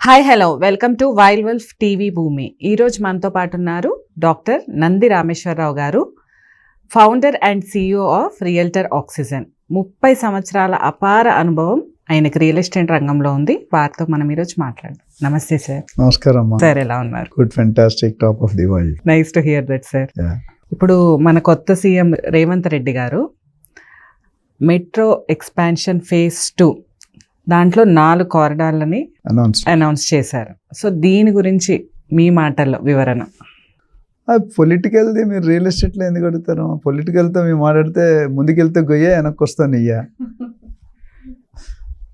Hi hello welcome to wild వెల్ఫ్ TV Bhoomi. ఈరోజు మనతో పాటు ఉన్నారు డాక్టర్ నంది రామేశ్వరరావు గారు, founder and CEO of realtor oxygen. 30 సంవత్సరాల అపార అనుభవం ఆయనకు రియల్ ఎస్టేట్ రంగంలో ఉంది. వారితో మనం ఈరోజు మాట్లాడదాం. నమస్తే సార్. నమస్కారం సార్, ఎలా ఉన్నారు? Good, fantastic, top of the world. Nice to hear that sir. ఇప్పుడు మన కొత్త సీఎం రేవంత్ రెడ్డి గారు మెట్రో ఎక్స్పాన్షన్ ఫేజ్ 2 దాంట్లో 4 కారిడార్లని అనౌన్స్ చేశారు. సో దీని గురించి మీ మాటల్లో వివరణ. పొలిటికల్ది మీరు రియల్ ఎస్టేట్లో ఎందుకు అడుగుతారు? పొలిటికల్తో మేము మాట్లాడితే ముందుకెళ్తే గొయ్యే, వెనక్కి వస్తాను ఇయ్యా.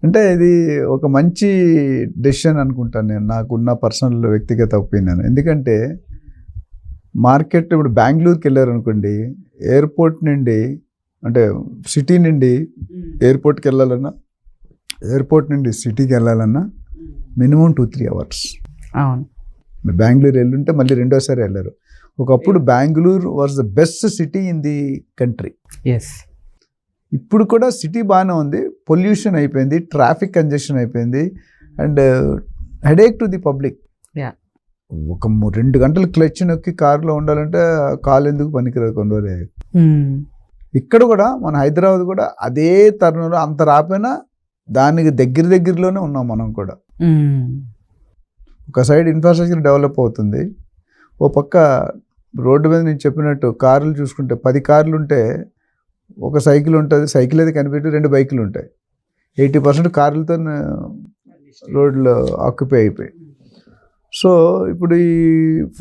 అంటే ఇది ఒక మంచి డెసిషన్ అనుకుంటాను నేను, నాకున్న పర్సనల్ వ్యక్తిగత ఒపీనియన్. ఎందుకంటే మార్కెట్ ఇప్పుడు బెంగళూరుకి వెళ్ళారు అనుకోండి, ఎయిర్పోర్ట్ నుండి అంటే సిటీ నుండి ఎయిర్పోర్ట్కి వెళ్ళాలన్నా, ఎయిర్పోర్ట్ నుండి సిటీకి వెళ్ళాలన్నా మినిమం 2-3 అవర్స్. అవును, బెంగళూరు వెళ్ళుంటే మళ్ళీ రెండోసారి వెళ్ళారు. ఒకప్పుడు Bengaluru was the best city in the country. Yes, ఇప్పుడు కూడా సిటీ బాగానే ఉంది. పొల్యూషన్ అయిపోయింది, ట్రాఫిక్ కంజెషన్ అయిపోయింది, and headache to the public. ఒక 2 గంటలు క్లచ్ నొక్కి కారులో ఉండాలంటే కాలు ఎందుకు పనికిరాదు కొన్ని రోజులు. ఇక్కడ కూడా మన హైదరాబాద్ కూడా అదే తరుణంలో అంత రాపోయినా దానికి దగ్గరలోనే ఉన్నాం మనం కూడా. ఒక సైడ్ ఇన్ఫ్రాస్ట్రక్చర్ డెవలప్ అవుతుంది, ఓ పక్క రోడ్డు మీద నేను చెప్పినట్టు కార్లు చూసుకుంటే 10 కార్లు ఉంటే ఒక సైకిల్ ఉంటుంది, సైకిల్ అయితే కనిపెట్టి 2 బైకులు ఉంటాయి. 80% కార్లతో రోడ్లు ఆక్యుపై అయిపోయి. సో ఇప్పుడు ఈ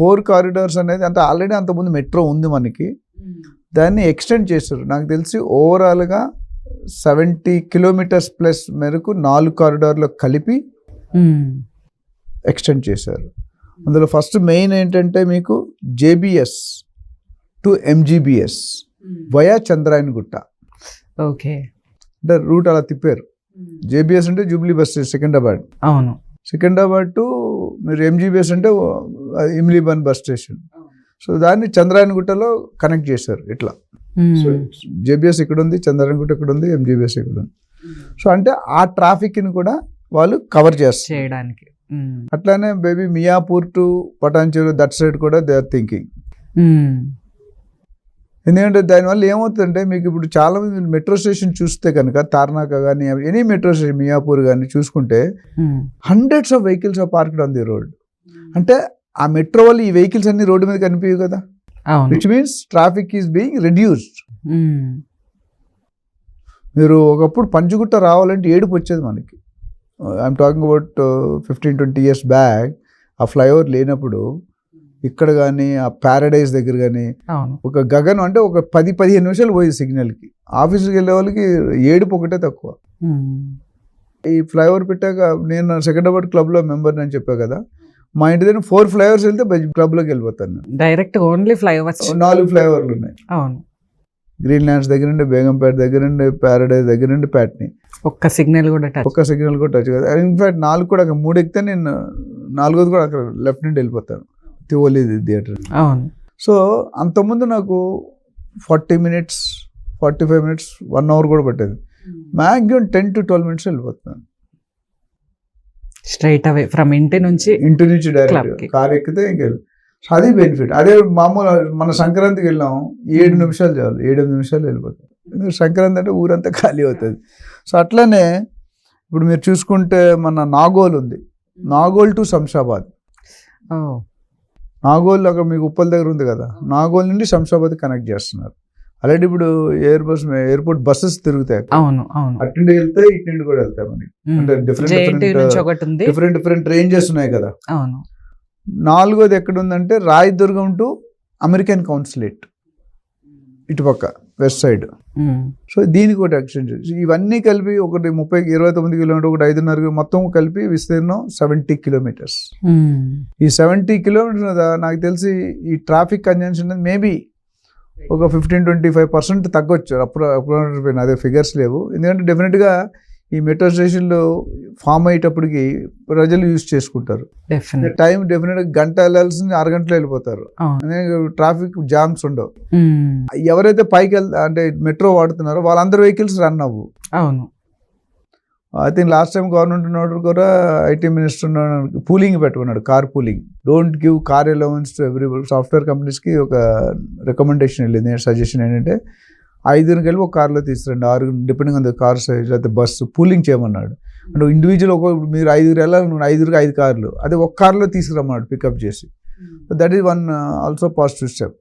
4 కారిడార్స్ అనేది అంటే ఆల్రెడీ అంతకుముందు మెట్రో ఉంది మనకి, దాన్ని ఎక్స్టెండ్ చేశారు. నాకు తెలిసి ఓవరాల్గా 70 కిలోమీటర్స్ ప్లస్ మేరకు 4 కారిడార్లో కలిపి ఎక్స్టెండ్ చేశారు. అందులో ఫస్ట్ మెయిన్ ఏంటంటే మీకు JBS to MGBS via Chandrayangutta. Okay, అంటే రూట్ అలా తిప్పారు. జేబిఎస్ అంటే జూబ్లీ బస్ స్టేషన్ సికింద్రాబాద్. అవును, సికింద్రాబాద్ టు మీరు ఎంజీబిఎస్ అంటే ఇమ్లీబన్ బస్ స్టేషన్. సో దాన్ని చంద్రాయణగుట్టలో కనెక్ట్ చేశారు ఇట్లా. సో జేబిఎస్ ఇక్కడ ఉంది, చంద్రాయణగుట్ట ఇక్కడ ఉంది, ఎంజీబిఎస్ ఇక్కడ ఉంది. సో అంటే ఆ ట్రాఫిక్ని కూడా వాళ్ళు కవర్ చేస్తారు చేయడానికి. అట్లానే baby Miyapur to Patancheru that side కూడా దే ఆర్ థింకింగ్. ఎందుకంటే దానివల్ల ఏమవుతుందంటే మీకు ఇప్పుడు చాలా మంది మెట్రో స్టేషన్ చూస్తే కనుక తార్నాక కానీ ఎనీ మెట్రో స్టేషన్ మియాపూర్ కానీ చూసుకుంటే hundreds of vehicles are parked on the road. అంటే ఆ మెట్రో వల్ల ఈ వెహికల్స్ అన్ని రోడ్డు మీద కనిపించవు కదా, which means traffic is being reduced. మీరు ఒకప్పుడు పంచగుట్ట రావాలంటే ఏడుపు వచ్చేది మనకి. I'm talking about 15-20 years back. ఆ ఫ్లైఓవర్ లేనప్పుడు ఇక్కడ కానీ ఆ ప్యారడైజ్ దగ్గర కానీ ఒక గగనం అంటే ఒక 10-15 నిమిషాలు పోయేది సిగ్నల్కి. ఆఫీస్కి వెళ్ళే వాళ్ళకి ఏడుపు ఒకటే తక్కువ. ఈ ఫ్లైఓవర్ పెట్టాక నేను సికింద్రాబాద్ క్లబ్లో మెంబర్ అని చెప్పా కదా, మా ఇంటి దగ్గర 4 ఫ్లైఓవర్స్ వెళ్తే క్లబ్లోకి వెళ్ళిపోతాను. డైరెక్ట్ ఓన్లీ ఫ్లైఓవర్స్ 4 ఫ్లైఓవర్లు ఉన్నాయి. అవును, గ్రీన్ ల్యాండ్స్ దగ్గర నుండి, బేగంపేట దగ్గర నుండి, ప్యారడైజ్ దగ్గర నుండి, ప్యాట్ని ఒక్క సిగ్నల్ కూడా టచ్ కదా. ఇన్ఫాక్ట్ 4 కూడా 3 ఎక్కితే నేను 4వది కూడా అక్కడ లెఫ్ట్ నుండి వెళ్ళిపోతాను, తివోలి థియేటర్. అవును. సో అంతకుముందు నాకు 40 minutes 45 minutes 1 hour కూడా పట్టేది. మ్యాక్సిమం 10 to 12 minutes వెళ్ళిపోతాను స్ట్రైట్ అవే ఫ్రమ్ ఇంటి నుంచి డైరెక్ట్ కార్ ఎక్కితే ఇంకెళ్ళి. సో అది బెనిఫిట్. అదే మామూలు మన సంక్రాంతికి వెళ్ళాం 7 నిమిషాలు చాలు, 7-8 నిమిషాలు వెళ్ళిపోతాం. సంక్రాంతి అంటే ఊరంతా ఖాళీ అవుతుంది. సో అట్లనే ఇప్పుడు మీరు చూసుకుంటే మన నాగోల్ ఉంది, నాగోల్ టు శంషాబాద్. నాగోల్ అక్కడ మీకు ఉప్పల్ దగ్గర ఉంది కదా, నాగోల్ నుండి శంషాబాద్ కనెక్ట్ చేస్తున్నారు. ఆల్రెడీ ఇప్పుడు ఎయిర్పోర్ట్ బస్సెస్ తిరుగుతాయి. అవును అవును, అటు నుండి వెళ్తే ఇటు నుండి కూడా వెళ్తాయి మనకి. అంటే డిఫరెంట్ రేంజెస్ ఉన్నాయి కదా. అవును. 4వది ఎక్కడ ఉందంటే రాయదుర్గం టు అమెరికన్ కౌన్సిలేట్ ఇటుపక్క వెస్ట్ సైడ్. సో దీనికి ఒకటి ఎక్స్టెండ్. ఇవన్నీ కలిపి ఒకటి 29 కిలోమీటర్, ఒకటి 5.5 మొత్తం కలిపి విస్తీర్ణం 70 kilometers. ఈ 70 kilometers నాకు తెలిసి ఈ ట్రాఫిక్ కంజెన్షన్ మేబీ ఒక 15-25% తగ్గొచ్చు. అప్పుడు అదే ఫిగర్స్ లేవు. ఎందుకంటే డెఫినెట్గా ఈ మెట్రో స్టేషన్లు ఫామ్ అయ్యేటప్పటికి ప్రజలు యూజ్ చేసుకుంటారు. టైం డెఫినెట్గా గంట వెళ్ళాల్సింది 6 గంటలు వెళ్ళిపోతారు. ట్రాఫిక్ జామ్స్ ఉండవు. ఎవరైతే పైకి అంటే మెట్రో వాడుతున్నారో వాళ్ళందరూ వెహికల్స్ రన్ అవ్వు. అవును. I think last time government ఉన్నప్పుడు కూడా ఐటీ మినిస్టర్ పూలింగ్ పెట్టుకున్నాడు, car pooling. Don't give car allowance to every software కంపెనీస్కి ఒక రికమెండేషన్ వెళ్ళింది. సజెషన్ ఏంటంటే 5 కలిపి ఒక కార్లో తీసుకురండి, 6 depending on the car size, లేకపోతే బస్సు పూలింగ్ చేయమన్నాడు. అంటే ఇండివిజువల్ మీరు 5 వెళ్ళాలి, 5కి 5 కార్లు, అదే ఒక కార్లో తీసుకురమ్మన్నాడు పికప్ చేసి. That is one also positive step.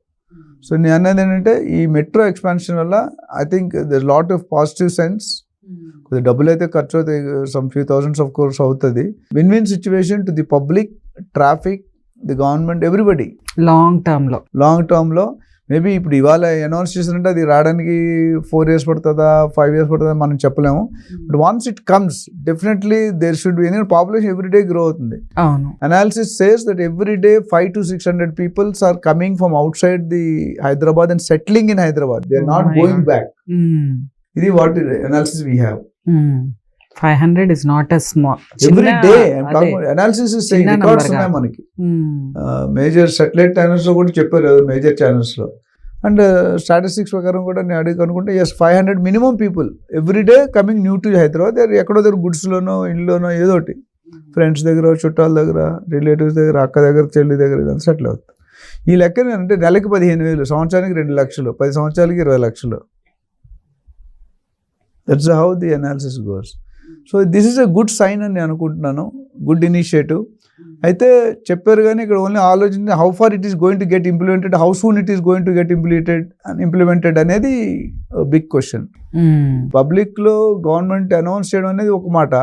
So నేను అన్నది ఏంటంటే ఈ మెట్రో ఎక్స్పాన్షన్ వల్ల I think there lot of positive sense. కొద్దిగా డబ్బులు అయితే ఖర్చు అవుతాయి, some few thousands of course అవుతుంది. Win win situation to the public, traffic, the government, everybody. Long టర్మ్లో మేబీ ఇప్పుడు ఇవాళ అనౌన్స్ చేసినట్టే అది రావడానికి 4 years పడుతుందా, 5 years పడుతుందా మనం చెప్పలేము. But once it comes definitely there should be. ఎందుకంటే పాపులేషన్ ఎవ్రీ డే గ్రో అవుతుంది. Analysis says that every day 500 to 600 peoples are coming from outside the Hyderabad and settling in Hyderabad. They are not going back. ఇది what analysis we have. 500 is not a small. Every day I'm talking about analysis is saying records ఉన్నాయి మనకి. Major satellite channels లో కూడా చెప్పారు, major channels లో. And statistics ప్రకారం కూడా నేను అడిగి అనుకుంటే 500 minimum people every day coming new to Hyderabad. ఎక్కడో దగ్గర గుడ్స్లోనో, ఇల్లులోనో, ఏదో ఒకటి ఫ్రెండ్స్ దగ్గర, చుట్టాల దగ్గర, రిలేటివ్స్ దగ్గర, అక్క దగ్గర, చెల్లి దగ్గర ఇదంతా సెటిల్ అవుతుంది. ఈ లెక్క అంటే నెలకి 15,000, సంవత్సరానికి 2 లక్షలు, 10 సంవత్సరాలకి 20 లక్షలు. That's how the analysis goes. So this is a good sign అని నేను అనుకుంటున్నాను, గుడ్ ఇనిషియేటివ్. అయితే చెప్పారు కానీ ఇక్కడ ఓన్లీ ఆలోచించి how far it is going to get implemented, how soon it is going to get implemented అనేది బిగ్ క్వశ్చన్. పబ్లిక్లో గవర్నమెంట్ అనౌన్స్ చేయడం అనేది ఒక మాట,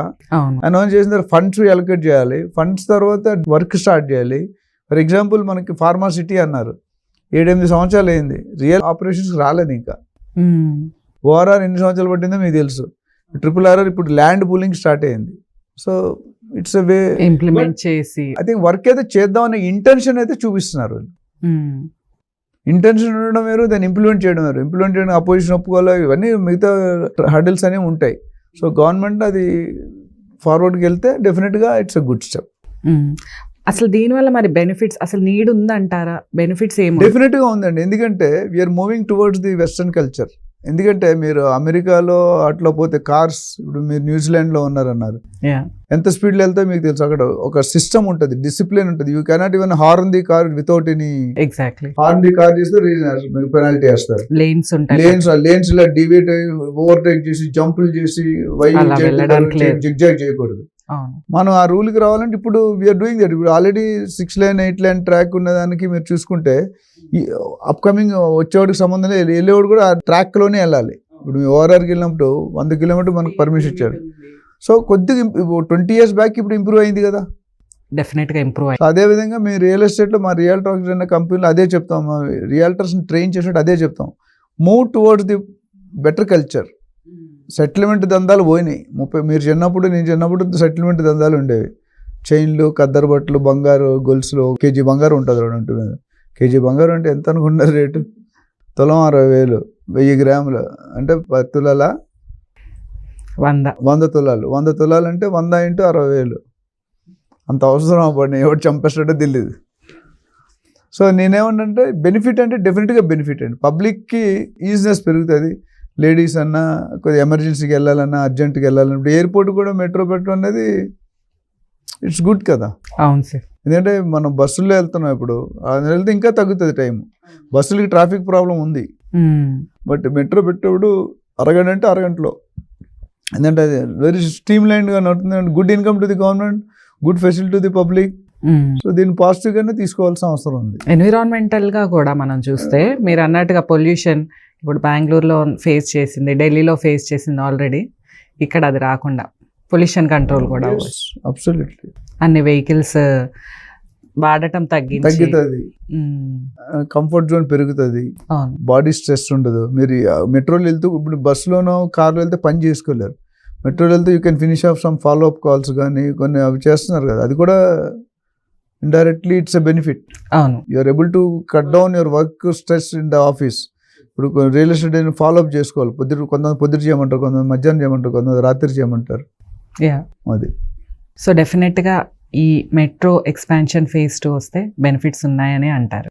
అనౌన్స్ చేసిన తర్వాత ఫండ్స్ అలొకేట్ చేయాలి, ఫండ్స్ తర్వాత వర్క్ స్టార్ట్ చేయాలి. ఫర్ ఎగ్జాంపుల్ మనకి ఫార్మా సిటీ అన్నారు, 7-8 సంవత్సరాలు అయింది, రియల్ ఆపరేషన్స్ రాలేదు ఇంకా. ఓఆర్ఆర్ ఎన్ని సంవత్సరాలు పట్టిందో మీకు తెలుసు. RRR ఇప్పుడు ల్యాండ్ పూలింగ్ స్టార్ట్ అయింది. So it's a way implement చేసి ఐ థింక్ వర్క్ అయితే చేద్దాం అనే ఇంటెన్షన్ అయితే చూపిస్తున్నారు. ఇంటెన్షన్ ఉండడం వేరు, దాన్ని ఇంప్లిమెంట్ చేయడం వేరు. ఇంప్లిమెంట్ చేయడం అపోజిషన్ ఒప్పుకోవాలి, ఇవన్నీ మిగతా హర్డిల్స్ అనేవి ఉంటాయి. సో గవర్నమెంట్ అది ఫార్వర్డ్కి వెళ్తే డెఫినెట్గా ఇట్స్ ఎ గుడ్ స్టెప్. అసలు దీనివల్ల మరి బెనిఫిట్స్ అసలు నీడ్ ఉందంటారా? బెనిఫిట్స్ ఏమో డెఫినెట్గా ఉందండి. ఎందుకంటే we are moving towards the western culture. ఎందుకంటే మీరు అమెరికాలో అట్లా పోతే కార్స్, ఇప్పుడు మీరు న్యూజిలాండ్లో ఉన్నారన్నారు, ఎంత స్పీడ్లో వెళ్తే మీకు తెలుసు. అక్కడ ఒక సిస్టమ్ ఉంటుంది, డిసిప్లిన్ ఉంటుంది. You cannot even horn the car without any. Exactly horn the car చేస్తే పెనాల్టీ వేస్తారు. లేన్స్ ఇలా డివేట్ ఓవర్టేక్ చేసి, జంపులు చేసి, జిగ్జాగ్ చేయకూడదు. మనం ఆ రూల్కి రావాలంటే ఇప్పుడు వీఆర్ డూయింగ్ దట్. ఇప్పుడు ఆల్రెడీ 6 lane 8 lane ట్రాక్ ఉన్నదానికి మీరు చూసుకుంటే అప్కమింగ్ వచ్చేవాడికి సంబంధం లేదు, వెళ్ళేవాడు కూడా ఆ ట్రాక్లోనే వెళ్ళాలి. ఇప్పుడు మీ ఓఆర్ఆర్కి వెళ్ళినప్పుడు 100 kilometers మనకు పర్మిషన్ ఇచ్చారు. సో కొద్దిగా 20 years బ్యాక్ ఇప్పుడు ఇంప్రూవ్ అయింది కదా, డెఫినెట్గా ఇంప్రూవ్ అయింది. అదేవిధంగా మీ రియల్ ఎస్టేట్లో మా రియల్టర్ అనే కంపెనీలో అదే చెప్తాం, మా రియల్టర్స్ని ట్రైన్ చేసినట్టు అదే చెప్తాం. Move towards the better culture. Settlement దందాలు పోయినాయి. మీరు చిన్నప్పుడు, నేను చిన్నప్పుడు సెటిల్మెంట్ దందాలు ఉండేవి. చైన్లు, ఖద్దరు బట్టలు, బంగారు గొలుసులు, కేజీ బంగారం ఉంటుంది 2 మీద. కేజీ బంగారం అంటే ఎంత అనుకుంటున్నారు రేటు? తులం 60,000, 1000 grams అంటే 10 తులాల 100 తులాలు. 100 తులాలు అంటే 100 into 60,000. అంత అవసరం పడిన ఎవరు చంపేస్తాడో తెలియదు. సో నేనేమంటే బెనిఫిట్ అంటే డెఫినెట్గా బెనిఫిట్ అండి. పబ్లిక్కి ఈజినెస్ పెరుగుతుంది. లేడీస్ అన్నా, కొద్దిగా ఎమర్జెన్సీకి వెళ్ళాలన్నా, అర్జెంట్కి వెళ్ళాలన్నా, ఇప్పుడు ఎయిర్పోర్ట్ కూడా మెట్రో పెట్టడం అనేది ఇట్స్ గుడ్ కదా. అవును సార్. ఎందుకంటే మనం బస్సుల్లో వెళ్తున్నాం, ఇప్పుడు వెళ్తే ఇంకా తగ్గుతుంది టైం. బస్సులకి ట్రాఫిక్ ప్రాబ్లం ఉంది, బట్ మెట్రో పెట్టేప్పుడు అరగంట అంటే అరగంటలో. ఎందుకంటే అది వెరీ స్ట్రీమ్ లైన్గా నడుతుంది. Good income to the government, good facility to the public. So దీన్ని పాజిటివ్గానే తీసుకోవాల్సిన అవసరం ఉంది. ఎన్విరాన్మెంటల్గా కూడా మనం చూస్తే మీరు అన్నట్టుగా పొల్యూషన్ ఇప్పుడు బెంగళూరులో ఫేస్ చేసింది, ఢిల్లీలో ఫేస్ చేసింది ఆల్రెడీ. ఇక్కడ అది రాకుండా పొల్యూషన్ కంట్రోల్ కూడా అబ్సల్యూట్లీ అన్ని వెహికల్స్ వాడటం తగ్గుతుంది, కంఫర్ట్ జోన్ పెరుగుతుంది, బాడీ స్ట్రెస్ ఉండదు. మీరు మెట్రోలో వెళ్తూ, ఇప్పుడు బస్సులోనో కార్లో వెళ్తే పని చేసుకోలేరు. మెట్రోలో వెళ్తే you can finish off some follow up calls కానీ కొన్ని అవి చేస్తున్నారు కదా, అది కూడా ఇండైరెక్ట్లీ ఇట్స్ ఎ బెనిఫిట్. అవును, you are able to cut down your work stress in the office. ఇప్పుడు రియల్ ఎస్టేట్ ఫాలో అప్ చేసుకోవాలి. కొంతమంది పొద్దురు చేయమంటారు, కొంతమంది మధ్యాహ్నం చేయమంటారు, కొంతమంది రాత్రి చేయమంటారు. అది సో డెఫినెట్గా ఈ మెట్రో ఎక్స్పాన్షన్ phase 2 వస్తే బెనిఫిట్స్ ఉన్నాయని అంటారు.